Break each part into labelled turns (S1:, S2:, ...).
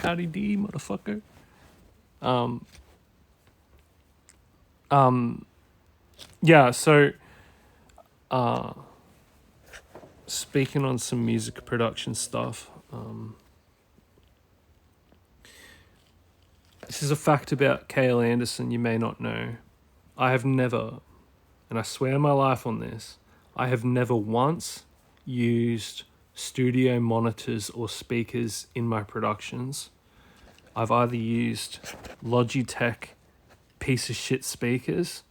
S1: Howdy D, motherfucker. Yeah, so speaking on some music production stuff, this is a fact about Cale Anderson you may not know. I have never, and I swear my life on this, I have never once used studio monitors or speakers in my productions. I've either used Logitech piece of shit speakers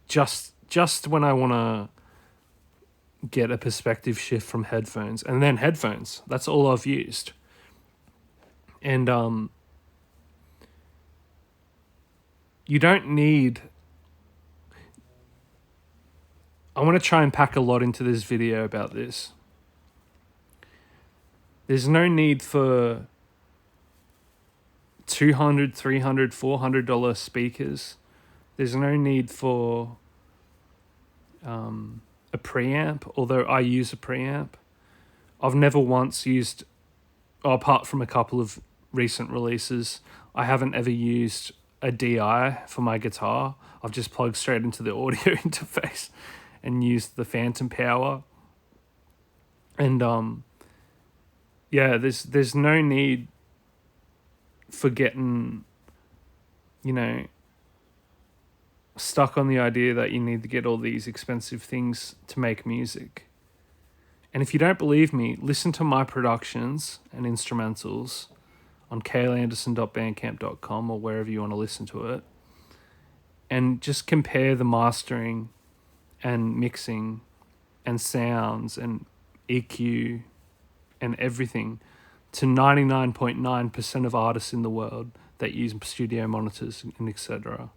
S1: just when I want to get a perspective shift from headphones, and then headphones. That's all I've used. And you don't need... I want to try and pack a lot into this video about this. There's no need for $200, $300, $400 speakers. There's no need for a preamp, although I use a preamp. I've never once used, apart from a couple of recent releases, I haven't ever used a DI for my guitar. I've just plugged straight into the audio interface and used the phantom power. And yeah, there's no need for getting, stuck on the idea that you need to get all these expensive things to make music. And if you don't believe me, listen to my productions and instrumentals on kaleanderson.bandcamp.com or wherever you want to listen to it, and just compare the mastering and mixing and sounds and EQ and everything to 99.9% of artists in the world that use studio monitors and etc.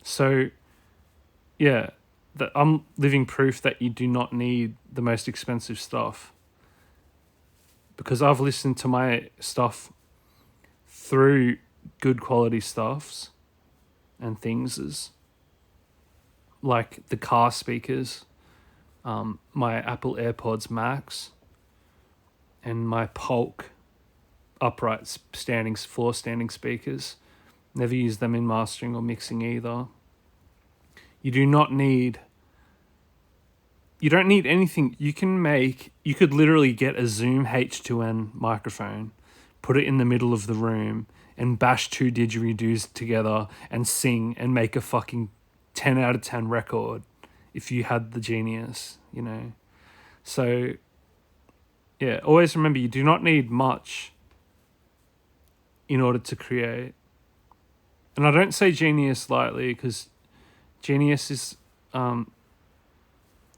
S1: So, yeah, I'm living proof that you do not need the most expensive stuff, because I've listened to my stuff through good quality stuffs and things like the car speakers, my Apple AirPods Max, and my Polk upright floor standing speakers. Never use them in mastering or mixing either. You don't need anything. You could literally get a Zoom H2n microphone, put it in the middle of the room, and bash two didgeridoos together and sing and make a fucking 10 out of 10 record if you had the genius, So, yeah, always remember you do not need much in order to create. And I don't say genius lightly, because genius is...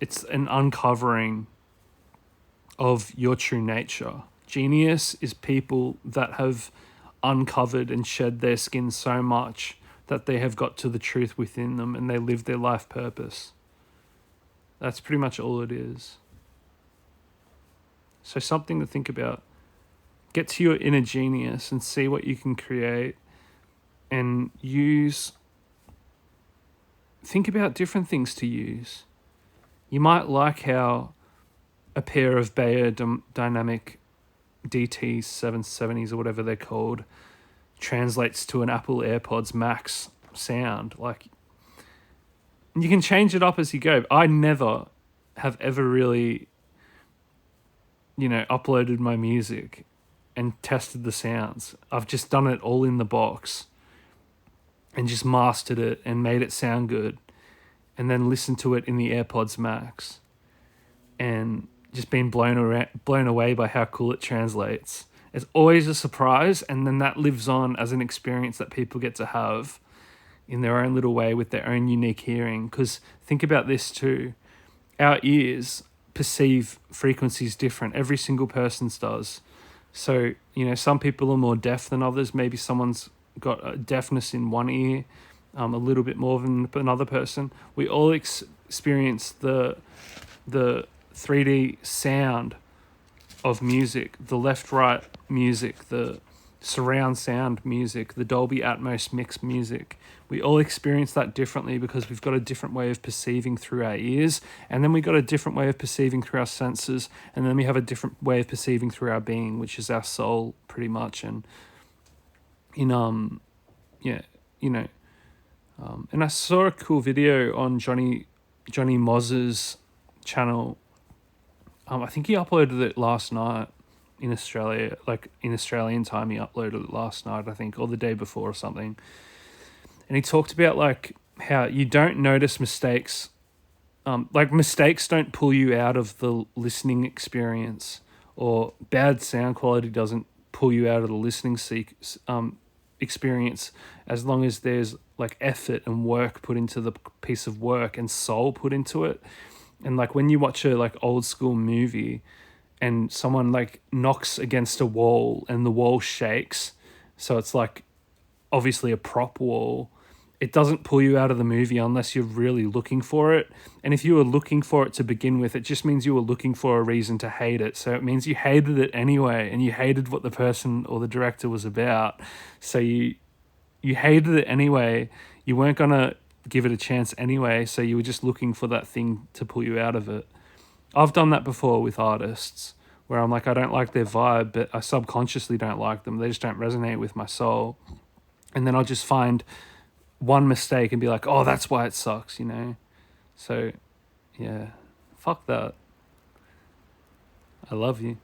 S1: it's an uncovering of your true nature. Genius is people that have uncovered and shed their skin so much that they have got to the truth within them and they live their life purpose. That's pretty much all it is. So something to think about. Get to your inner genius and see what you can create, and think about different things to use. You might like how a pair of Dynamic DT770s or whatever they're called translates to an Apple AirPods Max sound. Like, you can change it up as you go. I never have ever really, uploaded my music and tested the sounds. I've just done it all in the box and just mastered it and made it sound good, and then listened to it in the AirPods Max and just been blown away by how cool it translates. It's always a surprise, and then that lives on as an experience that people get to have in their own little way with their own unique hearing. Because think about this too. Our ears perceive frequencies different. Every single person's does. So, some people are more deaf than others. Maybe someone's got a deafness in one ear, a little bit more than another person. We all experience the 3D sound of music, the left-right music, the surround sound music, the Dolby Atmos mix music. We all experience that differently because we've got a different way of perceiving through our ears, and then we got a different way of perceiving through our senses, and then we have a different way of perceiving through our being, which is our soul, pretty much. And in yeah, you know, and I saw a cool video on Johnny Moz's channel. I think he uploaded it last night in Australia, like in Australian time. He uploaded it last night, I think, or the day before or something. And he talked about like how you don't notice mistakes. Like mistakes don't pull you out of the listening experience, or bad sound quality doesn't pull you out of the listening experience, as long as there's like effort and work put into the piece of work and soul put into it. And like when you watch a like old school movie and someone like knocks against a wall and the wall shakes, so it's like obviously a prop wall, it doesn't pull you out of the movie unless you're really looking for it. And if you were looking for it to begin with, it just means you were looking for a reason to hate it. So it means you hated it anyway, and you hated what the person or the director was about. So you hated it anyway. You weren't going to give it a chance anyway, so you were just looking for that thing to pull you out of it. I've done that before with artists, where I'm like, I don't like their vibe, but I subconsciously don't like them. They just don't resonate with my soul. And then I'll just find one mistake and be like, oh, that's why it sucks, you know? So, yeah, fuck that. I love you.